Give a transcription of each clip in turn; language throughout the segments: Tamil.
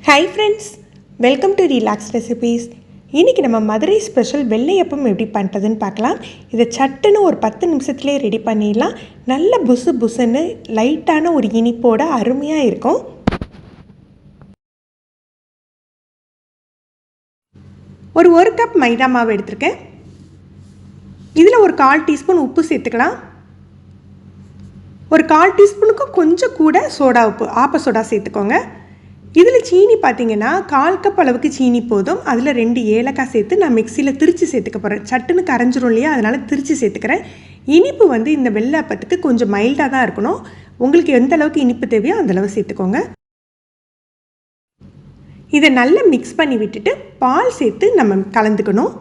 Hi friends, welcome to Relax Recipes. இன்னைக்கு நம்ம மதுரை ஸ்பெஷல் வெள்ளை அப்பம் எப்படி பண்ணுறதுன்னு பார்க்கலாம். இதை சட்டுன்னு ஒரு 10 நிமிஷத்துலேயே ரெடி பண்ணிடலாம். நல்ல புசு புசுன்னு லைட்டான ஒரு இனிப்போட அருமையாக இருக்கும். ஒரு கப் மைதா மாவு எடுத்திருக்கேன். இதில் ஒரு 1/4 டீஸ்பூன் உப்பு சேர்த்துக்கலாம். ஒரு 1/4 டீஸ்பூனுக்கும் கொஞ்சம் கூட சோடா உப்பு, ஆப்ப சோடா சேர்த்துக்கோங்க. இதில் சீனி பார்த்தீங்கன்னா 1/4 கப் அளவுக்கு சீனி போதும். அதில் 2 ஏலக்காய் சேர்த்து நான் மிக்சியில் திரித்து சேர்த்துக்க போகிறேன். சட்டுன்னு கரைஞ்சிரும் இல்லையா, அதனால் திரித்து சேர்த்துக்கிறேன். இனிப்பு இந்த வெள்ளை அப்பத்துக்கு கொஞ்சம் மைல்டாக தான் இருக்கணும். உங்களுக்கு எந்த அளவுக்கு இனிப்பு தேவையோ அந்தளவு சேர்த்துக்கோங்க. இதை நல்லா மிக்ஸ் பண்ணி விட்டுட்டு பால் சேர்த்து நம்ம கலந்துக்கணும்.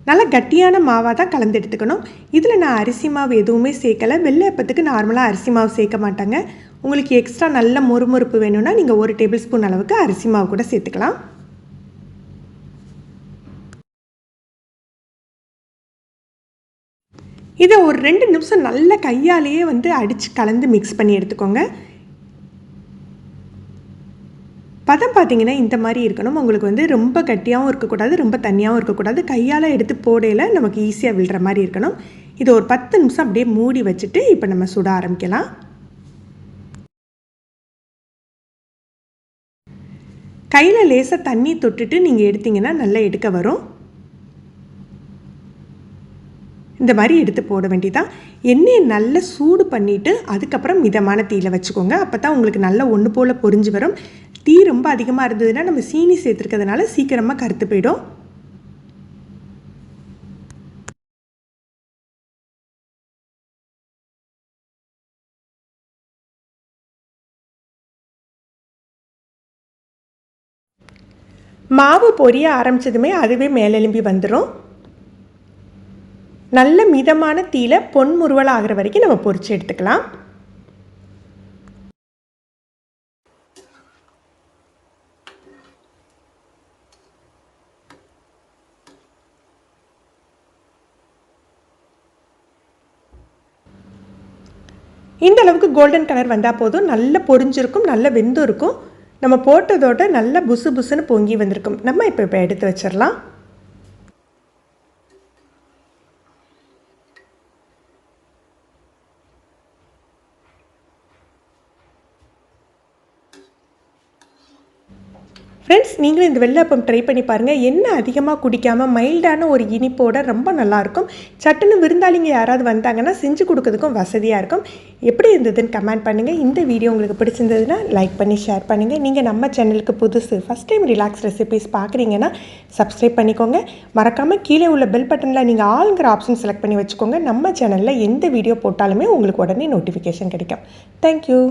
நல்லா கட்டியான மாவாக தான் கலந்து எடுத்துக்கணும். இதில் நான் அரிசி மாவு எதுவுமே சேர்க்கலை. வெள்ளை அப்பத்துக்கு நார்மலாக அரிசி மாவு சேர்க்க மாட்டாங்க. உங்களுக்கு எக்ஸ்ட்ரா நல்ல மொறுமொறுப்பு வேணும்னா நீங்கள் 1 டேபிள் ஸ்பூன் அளவுக்கு அரிசி மாவு கூட சேர்த்துக்கலாம். இதை ஒரு 2 நிமிஷம் நல்ல கையாலேயே அடித்து கலந்து மிக்ஸ் பண்ணி எடுத்துக்கோங்க. பதம் பார்த்தீங்கன்னா இந்த மாதிரி இருக்கணும். உங்களுக்கு ரொம்ப கட்டியாகவும் இருக்கக்கூடாது, ரொம்ப தண்ணியாகவும் இருக்கக்கூடாது. கையால் எடுத்து போடையில் நமக்கு ஈஸியாக விழுற மாதிரி இருக்கணும். இது ஒரு 10 நிமிஷம் அப்படியே மூடி வச்சுட்டு இப்போ நம்ம சுட ஆரம்பிக்கலாம். கையில் லேசாக தண்ணி தொட்டுட்டு நீங்கள் எடுத்திங்கன்னா நல்லா எடுக்க வரும். இந்த மாதிரி எடுத்து போட வேண்டியதான். எண்ணெயை நல்லா சூடு பண்ணிவிட்டு அதுக்கப்புறம் மிதமான தீயில் வச்சுக்கோங்க. அப்போ தான் உங்களுக்கு நல்லா ஒன்று போல் பொரிஞ்சு வரும். தீ ரொம்ப அதிகமாக இருந்ததுன்னா நம்ம சீனி சேர்த்துருக்கிறதுனால சீக்கிரமாக கருத்து போயிடும். மாவு பொரிய ஆரம்பித்ததுமே அதுவே மேலெலும்பி வந்துடும். நல்ல மிதமான தீயில பொன் முறுவல் ஆகிற வரைக்கும் நம்ம பொரிச்சு எடுத்துக்கலாம். இந்த அளவுக்கு கோல்டன் கலர் வந்தால் போதும். நல்ல பொரிஞ்சிருக்கும், நல்ல வெந்தும் இருக்கும். நம்ம போட்டதோட நல்ல புசு புசுன்னு பொங்கி வந்திருக்கும். நம்ம இப்போ எடுத்து வச்சிடலாம். ஃப்ரெண்ட்ஸ், நீங்களும் இந்த வெள்ளை அப்பம் ட்ரை பண்ணி பாருங்கள். எண்ணெய் அதிகமாக குடிக்காமல் மைல்டான ஒரு இனிப்போட ரொம்ப நல்லாயிருக்கும். சட்டுன்னு விருந்தாளிங்க யாராவது வந்தாங்கன்னா செஞ்சு கொடுக்கறதுக்கும் வசதியாக இருக்கும். எப்படி இருந்ததுன்னு கமெண்ட் பண்ணுங்கள். இந்த வீடியோ உங்களுக்கு பிடிச்சிருந்ததுன்னா லைக் பண்ணி ஷேர் பண்ணுங்கள். நீங்கள் நம்ம சேனலுக்கு புதுசு ஃபஸ்ட் டைம் ரிலாக்ஸ் ரெசிபீஸ் பார்க்குறீங்கன்னா சப்ஸ்கிரைப் பண்ணிக்கோங்க. மறக்காமல் கீழே உள்ள பெல் பட்டனில் நீங்கள் ஆளுங்கிற ஆப்ஷன் செலக்ட் பண்ணி வச்சுக்கோங்க. நம்ம சேனலில் எந்த வீடியோ போட்டாலுமே உங்களுக்கு உடனே நோட்டிஃபிகேஷன் கிடைக்கும். தேங்க்யூ.